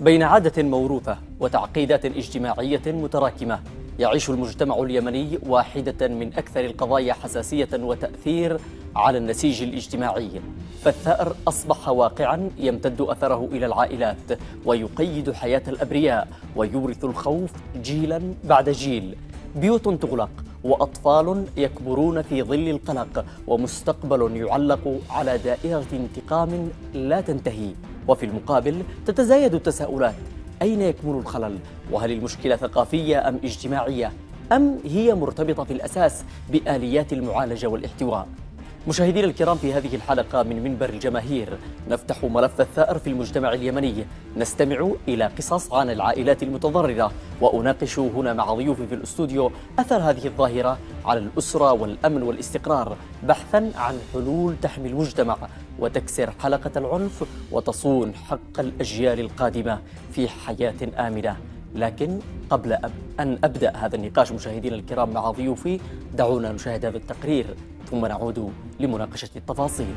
بين عادة موروثة وتعقيدات اجتماعية متراكمة، يعيش المجتمع اليمني واحدة من أكثر القضايا حساسية وتأثير على النسيج الاجتماعي. فالثأر أصبح واقعا يمتد أثره إلى العائلات ويقيد حياة الأبرياء ويورث الخوف جيلا بعد جيل. بيوت تغلق وأطفال يكبرون في ظل القلق ومستقبل يعلق على دائرة انتقام لا تنتهي. وفي المقابل تتزايد التساؤلات: أين يكمن الخلل؟ وهل المشكلة ثقافية أم اجتماعية؟ أم هي مرتبطة في الأساس بآليات المعالجة والاحتواء؟ مشاهدينا الكرام، في هذه الحلقة من منبر الجماهير نفتح ملف الثأر في المجتمع اليمني، نستمع إلى قصص عن العائلات المتضررة، وأناقش هنا مع ضيوفي في الأستوديو أثر هذه الظاهرة على الأسرة والأمن والاستقرار، بحثا عن حلول تحمي المجتمع وتكسر حلقة العنف وتصون حق الأجيال القادمة في حياة آمنة. لكن قبل أن أبدأ هذا النقاش مشاهدينا الكرام مع ضيوفي، دعونا نشاهد هذا التقرير ثم نعود لمناقشة التفاصيل.